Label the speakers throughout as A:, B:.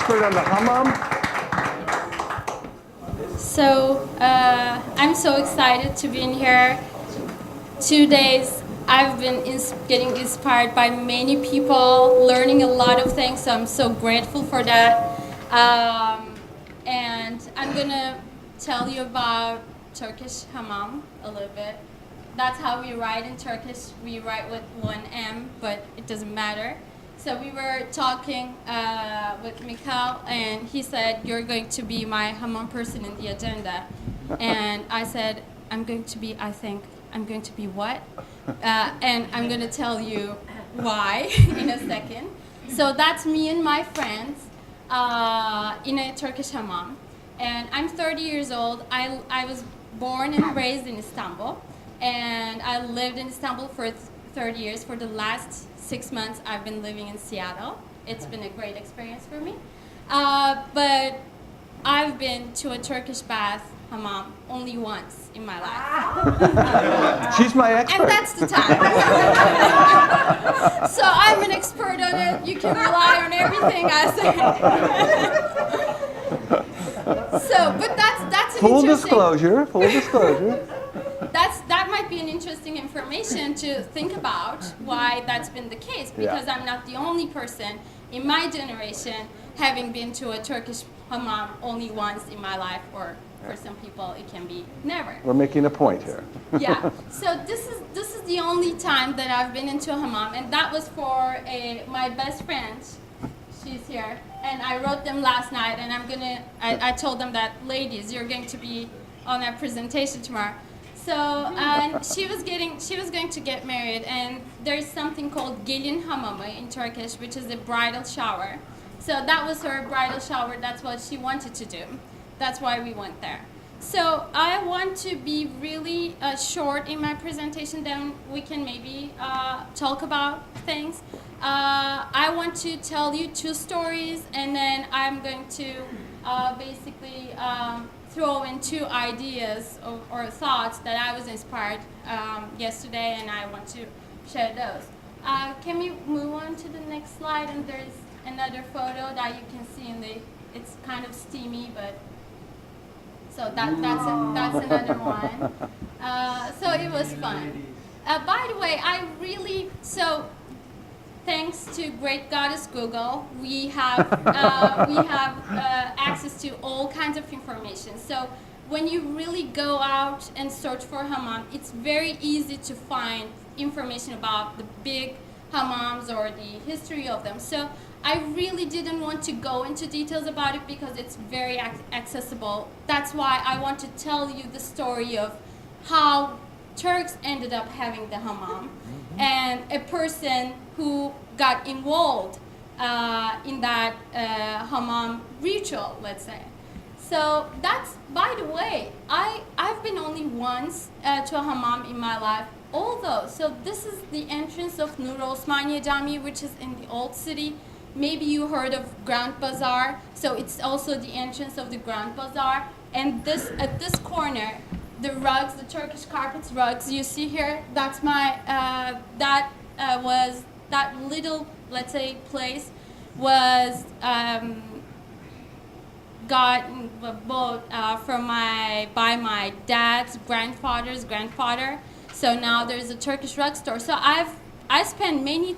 A: expert on the hammam.
B: So I'm so excited to be in here. 2 days I've been getting inspired by many people, learning a lot of things. So I'm so grateful for that. And I'm gonna tell you about Turkish hammam a little bit. That's how we write in Turkish. We write with one M, but it doesn't matter. So we were talking with Mikhail, and he said, "You're going to be my hammam person in the agenda." And I said, I'm going to be what? And I'm going to tell you why in a second. So that's me and my friends in a Turkish hammam. And I'm 30 years old. I was born and raised in Istanbul. And I lived in Istanbul for 30 years. For the last 6 months, I've been living in Seattle. It's been a great experience for me. But I've been to a Turkish bath hammam only once in my life.
A: She's my expert.
B: And that's the time. So I'm an expert on it. You can rely on everything I say. So, but that's an
A: Full
B: interesting...
A: disclosure, full disclosure.
B: That might be an interesting information to think about why that's been the case, because I'm not the only person in my generation having been to a Turkish hammam only once in my life, or for some people it can be never.
A: We're making a point here.
B: Yeah. So this is the only time that I've been into a hammam, and that was for my best friend. She's here, and I wrote them last night, and I told them that, ladies, you're going to be on a presentation tomorrow. So and she was going to get married, and there's something called gelin hamamı in Turkish, which is a bridal shower. So that was her bridal shower. That's what she wanted to do. That's why we went there. So I want to be really short in my presentation. Then we can maybe talk about things. I want to tell you 2 stories, and then I'm going to basically throw in 2 ideas or thoughts that I was inspired yesterday, and I want to share those. Can we move on to the next slide? And there's another photo that you can see it's kind of steamy, but so that's another one. So it was fun. By the way, thanks to great goddess Google, we have access to all kinds of information. So when you really go out and search for hammam, it's very easy to find information about the big hammams or the history of them. So I really didn't want to go into details about it because it's very accessible. That's why I want to tell you the story of how Turks ended up having the hammam, and a person who got involved in that hammam ritual, let's say. So that's, by the way, I've been only once to a hammam in my life. Although, so this is the entrance of Nur Osmaniye Camii, which is in the old city. Maybe you heard of Grand Bazaar. So it's also the entrance of the Grand Bazaar. And at this corner, the rugs, the Turkish carpets rugs you see here, that's my, was that little, let's say, place was bought by my dad's grandfather's grandfather. So now there's a Turkish rug store. So I spent many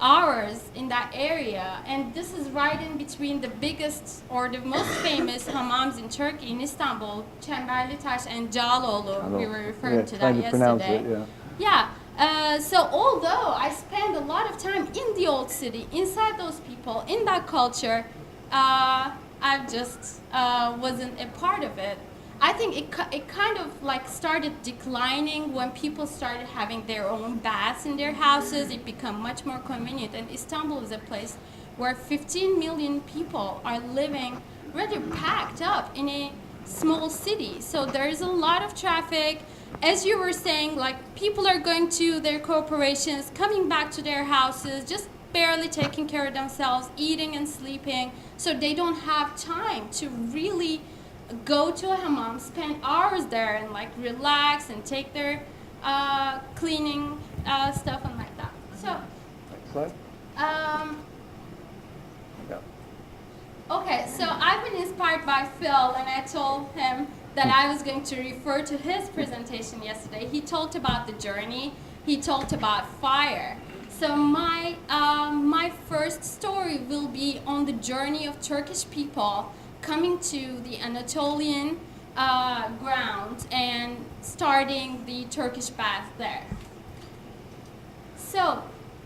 B: hours in that area, and this is right in between the biggest or the most famous hammams in Turkey, in Istanbul, Çemberlitaş and Cağaloğlu. We were referring to that yesterday. So although I spent a lot of time in the old city, inside those people, in that culture, I just wasn't a part of it. I think it kind of like started declining when people started having their own baths in their houses. It became much more convenient, and Istanbul is a place where 15 million people are living rather packed up in a small city. So there is a lot of traffic. As you were saying, like, people are going to their corporations, coming back to their houses, just barely taking care of themselves, eating and sleeping. So they don't have time to really go to a hammam, spend hours there, and like relax and take their cleaning stuff and like that. So, inspired by Phil, and I told him that I was going to refer to his presentation yesterday. He talked about the journey. He talked about fire. So my first story will be on the journey of Turkish people coming to the Anatolian ground and starting the Turkish Bath there. So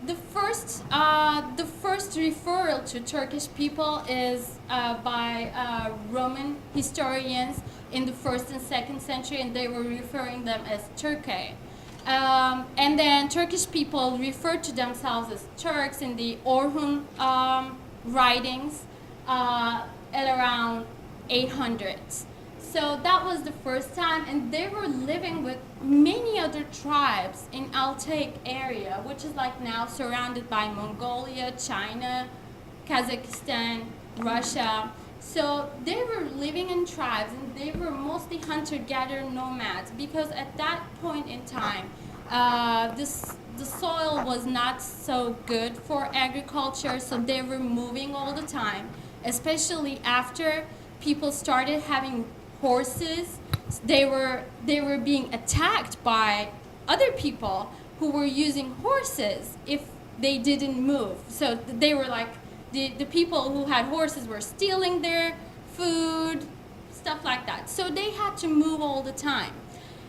B: the first referral to Turkish people is by Roman historians in the 1st and 2nd century, and they were referring them as Turkey. And then Turkish people referred to themselves as Turks in the Orhun writings at around 800s. So that was the first time, and they were living with many other tribes in Altaic area, which is like now surrounded by Mongolia, China, Kazakhstan, Russia. So they were living in tribes, and they were mostly hunter-gatherer nomads, because at that point in time, the soil was not so good for agriculture, so they were moving all the time, especially after people started having horses. They were being attacked by other people who were using horses if they didn't move. So they were like, the people who had horses were stealing their food, stuff like that. So they had to move all the time.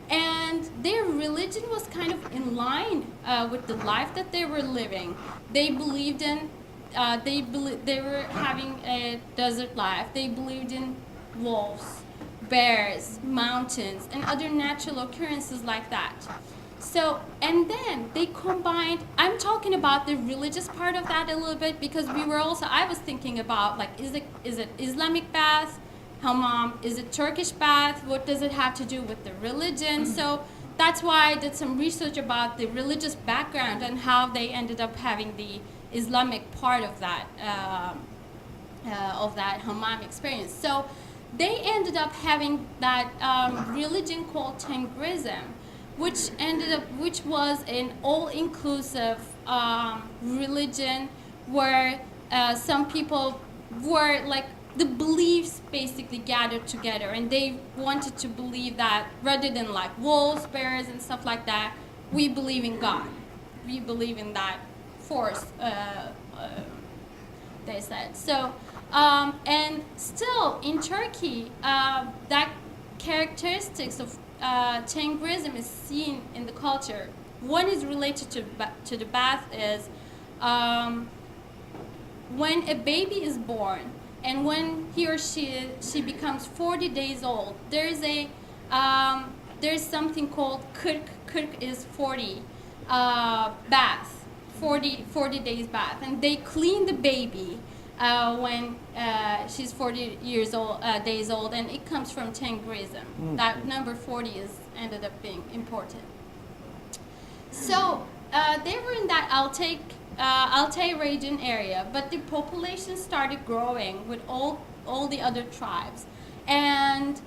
B: And their religion was kind of in line with the life that they were living. They believed in, they were having a desert life. They believed in wolves, bears, mountains, and other natural occurrences like that. So, and then they combined, I'm talking about the religious part of that a little bit, because I was thinking about, like, is it Islamic bath, hammam, is it Turkish bath, what does it have to do with the religion? So that's why I did some research about the religious background and how they ended up having the Islamic part of that hammam experience. So they ended up having that religion called Tengrism, which was an all-inclusive religion where some people were like, the beliefs basically gathered together, and they wanted to believe that rather than like wolves, bears, and stuff like that, we believe in God. We believe in that force, they said. So, and still in Turkey, that characteristics of Tengrism is seen in the culture. One is related to the bath is when a baby is born and when he or she becomes 40 days old, there's something called kırk is 40 bath, 40 days bath, and they clean the baby when she's 40 days old, and it comes from Tengrism. That number 40 ended up being important. So they were in that Altay region area, but the population started growing with all the other tribes, and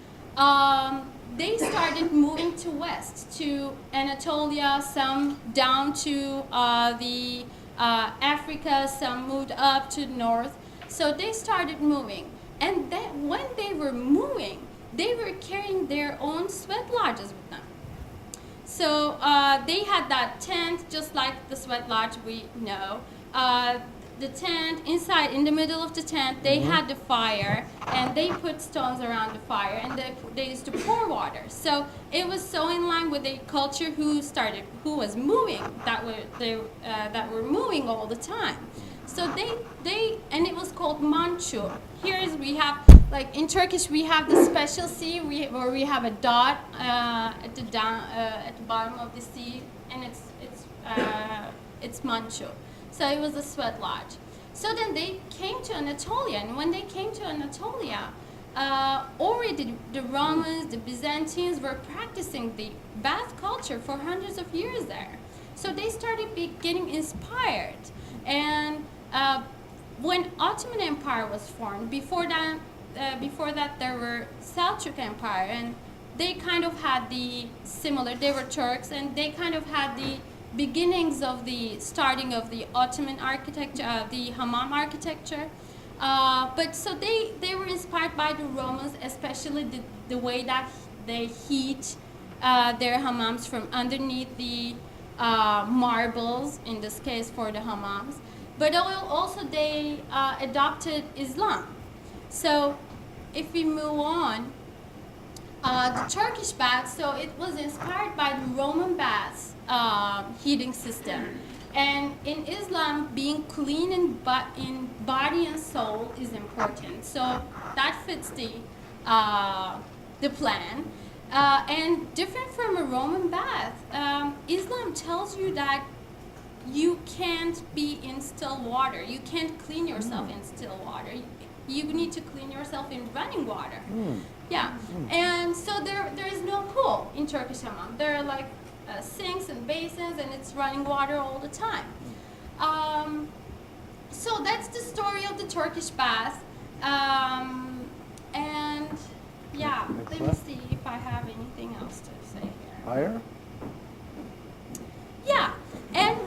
B: they started moving to west, to Anatolia, some down to the Africa, some moved up to north. So they started moving, and then when they were moving, they were carrying their own sweat lodges with them. So they had that tent, just like the sweat lodge we know. The tent, inside, in the middle of the tent, they had the fire, and they put stones around the fire, and they used to pour water. So it was so in line with the culture who was moving, that were moving all the time. So and it was called manchu. We have, like in Turkish, we have the special C where we have a dot at the bottom of the C, and it's manchu. So it was a sweat lodge. So then they came to Anatolia, and when they came to Anatolia, already the Romans, the Byzantines were practicing the bath culture for hundreds of years there. So they started getting inspired. And when Ottoman Empire was formed, before that there were Selçuk Empire, and they kind of had they were Turks, and they kind of had the beginnings of the starting of the Ottoman architecture, the hammam architecture. But so they were inspired by the Romans, especially the way that they heat their hammams from underneath the marbles, in this case for the hammams. But also they adopted Islam. So if we move on, the Turkish bath, so it was inspired by the Roman baths heating system. And in Islam, being clean in body and soul is important. So that fits the plan. And different from a Roman bath, Islam tells you that you can't be in still water. You can't clean yourself in still water. You need to clean yourself in running water. Yeah, and so there is no pool in Turkish hammam. There are like sinks and basins, and it's running water all the time. So that's the story of the Turkish bath. And yeah, let me see if I have anything else to say here.
A: Higher?
B: Yeah, and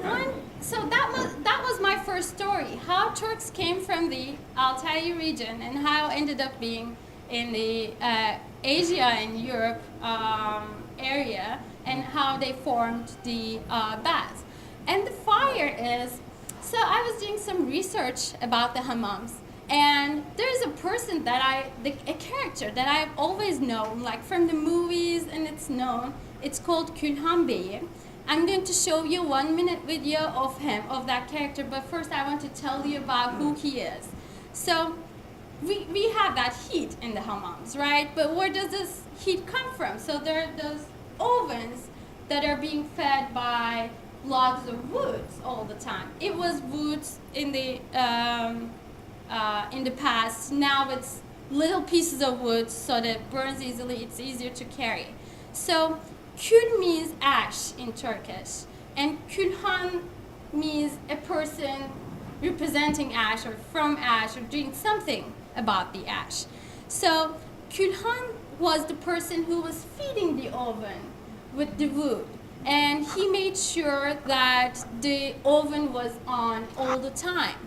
B: so that was my first story. How Turks came from the Altai region and how ended up being in the Asia and Europe area, and how they formed the baths. And the fire is, so I was doing some research about the hammams, and there's a person that a character that I've always known, like from the movies, and it's known. It's called Külhan Bey. I'm going to show you 1 minute video of him, of that character, but first I want to tell you about who he is. So we have that heat in the hammams, right? But where does this heat come from? So there are those ovens that are being fed by logs of woods all the time. It was woods in the past. Now it's little pieces of wood so that it burns easily. It's easier to carry. So kül means ash in Turkish, and külhan means a person representing ash or from ash or doing something about the ash. So külhan was the person who was feeding the oven with the wood, and he made sure that the oven was on all the time.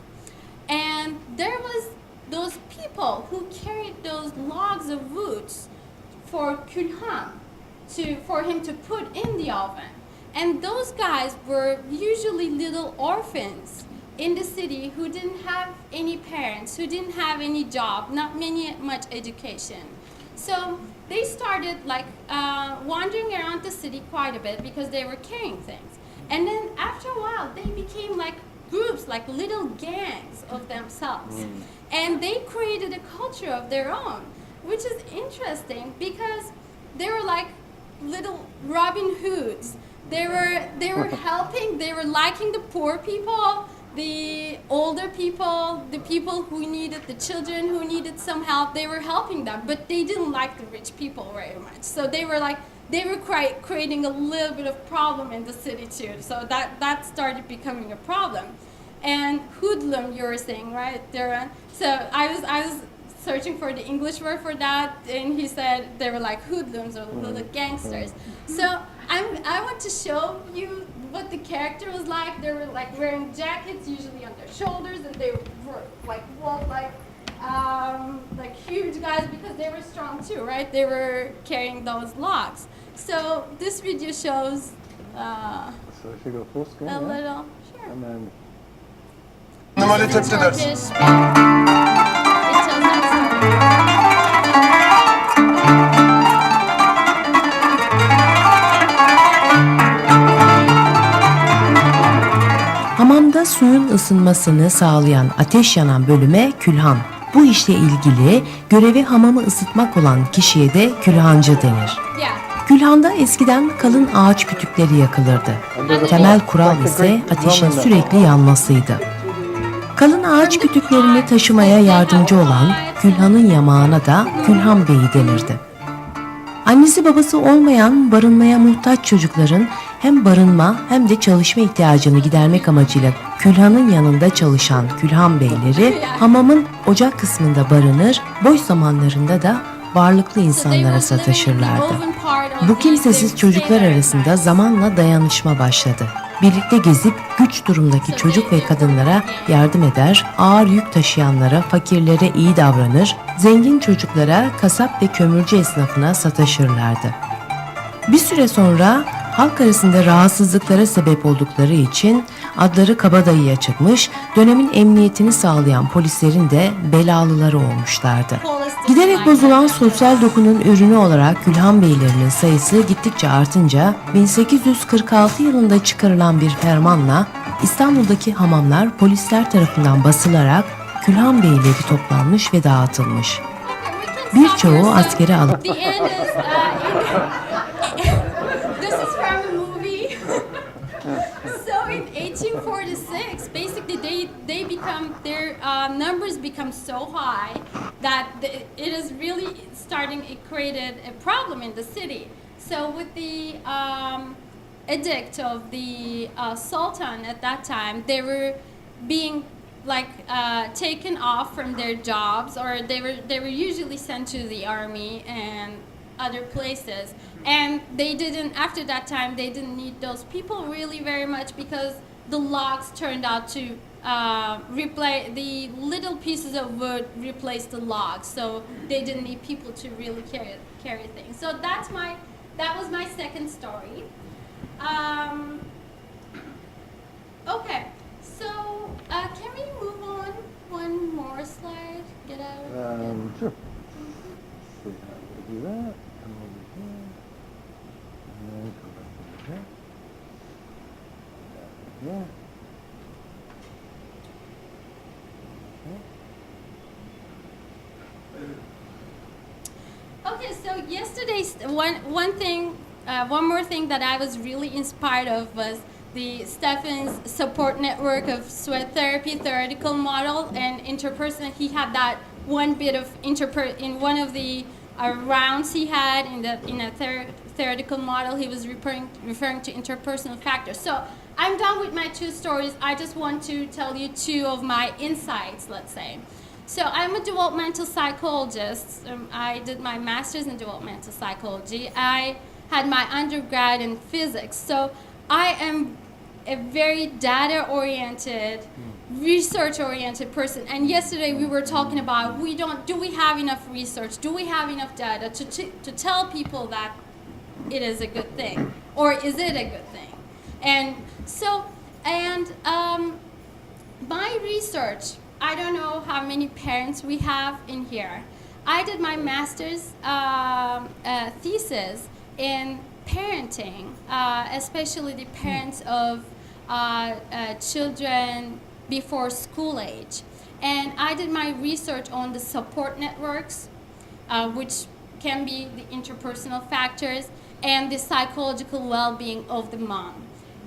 B: And there was those people who carried those logs of wood for külhan, for him to put in the oven. And those guys were usually little orphans in the city who didn't have any parents, who didn't have any job, not much education. So they started like wandering around the city quite a bit because they were carrying things. And then after a while, they became like groups, like little gangs of themselves. And they created a culture of their own, which is interesting because they were like little Robin Hoods. They were helping, they were liking the poor people, the older people, the people who needed, the children who needed some help. They were helping them, but they didn't like the rich people very much. So they were creating a little bit of problem in the city too. So that started becoming a problem. And hoodlum, you were saying, right, Darren? So I was searching for the English word for that, and he said they were like hoodlums or little gangsters. So I want to show you what the character was like. They were like wearing jackets, usually on their shoulders, and they were like walk like huge guys because they were strong too, right? They were carrying those logs. So this video shows
A: So if you go full screen,
B: a
A: yeah.
B: little, sure.
A: And then
C: Numaralı
B: This is
C: tepkiler.
B: Turkish bath. It tells that story.
D: Hamamda suyun ısınmasını sağlayan ateş yanan bölüme külhan. Bu işle ilgili görevi hamamı ısıtmak olan kişiye de külhancı denir.
B: Yeah.
D: Külhanda eskiden kalın ağaç kütükleri yakılırdı. Temel kural ise ateşin sürekli yanmasıydı. Kalın ağaç kütüklerini taşımaya yardımcı olan külhanın yamağına da külhan beyi denirdi. Annesi babası olmayan, barınmaya muhtaç çocukların hem barınma hem de çalışma ihtiyacını gidermek amacıyla külhanın yanında çalışan külhan beyleri hamamın ocak kısmında barınır, boş zamanlarında da varlıklı insanlara sataşırlardı. Bu kimsesiz çocuklar arasında zamanla dayanışma başladı. birlikte gezip güç durumdaki çocuk ve kadınlara yardım eder, ağır yük taşıyanlara, fakirlere iyi davranır, zengin çocuklara, kasap ve kömürcü esnafına sataşırlardı. Bir süre sonra halk arasında rahatsızlıklara sebep oldukları için adları kabadayıya çıkmış, dönemin emniyetini sağlayan polislerin de belalıları olmuşlardı. Giderek bozulan sosyal dokunun ürünü olarak Külhan Beylerinin sayısı gittikçe artınca 1846 yılında çıkarılan bir fermanla İstanbul'daki hamamlar polisler tarafından basılarak Külhan Beyleri toplanmış ve dağıtılmış. Birçoğu askere alıp
B: The end is this is from a movie. So in 1846, basically they become their numbers become so high that it is really it created a problem in the city. So with the edict of the Sultan at that time, they were being taken off from their jobs, or they were usually sent to the army and other places. And they didn't, after that time, they didn't need those people really very much, because the logs turned out to replace the little pieces of wood replaced the logs, so they didn't need people to really carry things. So that was my second story. Okay, so can we move on one more slide? Get out of it.
A: Sure. See how we do that. Come over here. And then come back over here. Yeah.
B: Okay, so yesterday's one more thing that I was really inspired of was the Stefan's support network of sweat therapy theoretical model and interpersonal. He had that one bit of in one of the rounds he had in a theoretical model. He was referring to interpersonal factors. So I'm done with my two stories. I just want to tell you two of my insights, let's say. So I'm a developmental psychologist. I did my master's in developmental psychology. I had my undergrad in physics. So I am a very data-oriented, research-oriented person. And yesterday we were talking about do we have enough research? Do we have enough data to tell people that it is a good thing? Or is it a good thing? And so, my research, I don't know how many parents we have in here. I did my master's thesis in parenting, especially the parents of children before school age. And I did my research on the support networks, which can be the interpersonal factors, and the psychological well-being of the mom.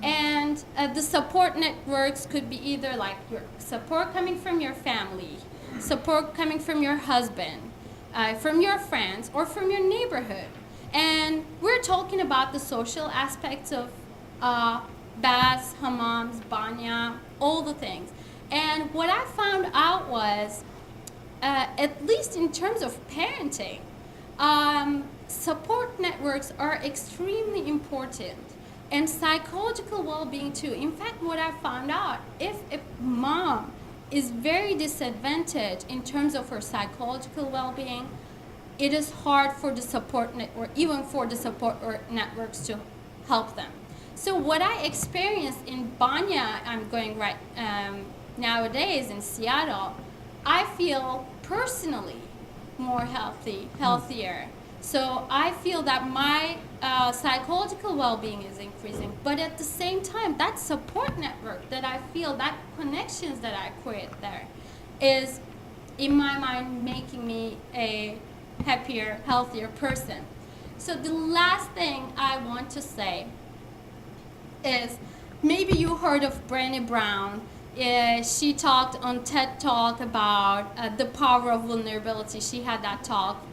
B: And the support networks could be either like your support coming from your family, support coming from your husband, from your friends, or from your neighborhood. And we're talking about the social aspects of baths, hammams, banya, all the things. And what I found out was, at least in terms of parenting, support networks are extremely important. And psychological well-being too. In fact, what I found out, if a mom is very disadvantaged in terms of her psychological well-being, it is hard for the support network, even for the support networks, to help them. So what I experienced in Banya, I'm going right nowadays in Seattle, I feel personally more healthier. So I feel that my psychological well-being is increasing, but at the same time, that support network that I feel, that connections that I create there, is, in my mind, making me a happier, healthier person. So the last thing I want to say is, maybe you heard of Brené Brown. She talked on TED Talk about the power of vulnerability. She had that talk.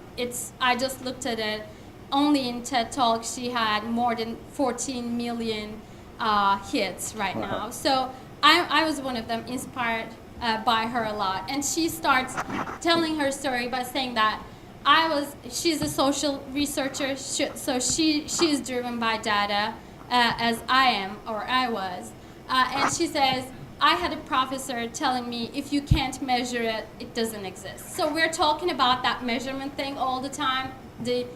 B: I just looked at it. Only in TED Talk, she had more than 14 million hits right now. So I was one of them, inspired by her a lot. And she starts telling her story by saying that she's a social researcher, so she's driven by data. as I am or I was. And she says, I had a professor telling me if you can't measure it, it doesn't exist. So we're talking about that measurement thing all the time, the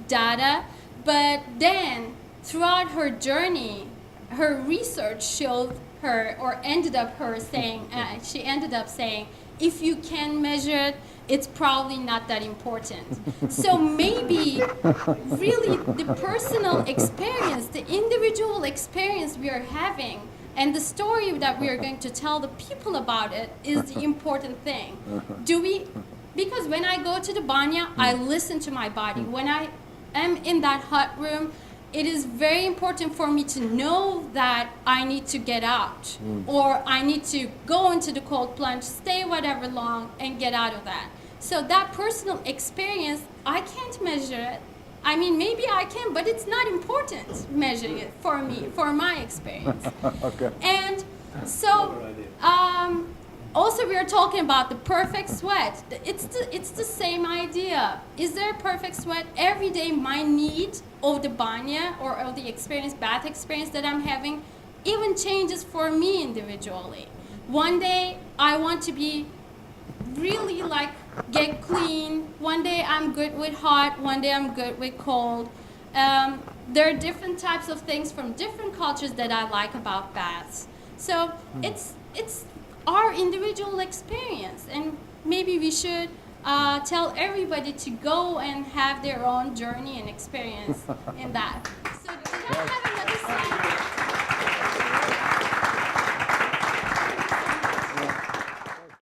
B: data. But then throughout her journey, her research showed her, or ended up her saying, she ended up saying, if you can measure it, it's probably not that important. So maybe really the personal experience, the individual experience we are having, and the story that we are going to tell the people about it is the important thing. Because when I go to the banya, I listen to my body. When I am in that hot room, it is very important for me to know that I need to get out, or I need to go into the cold plunge, stay whatever long, and get out of that. So that personal experience, I can't measure it. I mean, maybe I can, but it's not important measuring it for me, for my experience.
A: Okay.
B: And so, also we are talking about the perfect sweat. It's the same idea. Is there a perfect sweat? Every day my need of the banya or of the experience, bath experience that I'm having, even changes for me individually. One day I want to be really like get clean. One day I'm good with hot, one day I'm good with cold. There are different types of things from different cultures that I like about baths. So it's our individual experience, and maybe we should tell everybody to go and have their own journey and experience in that. So did I have another slide?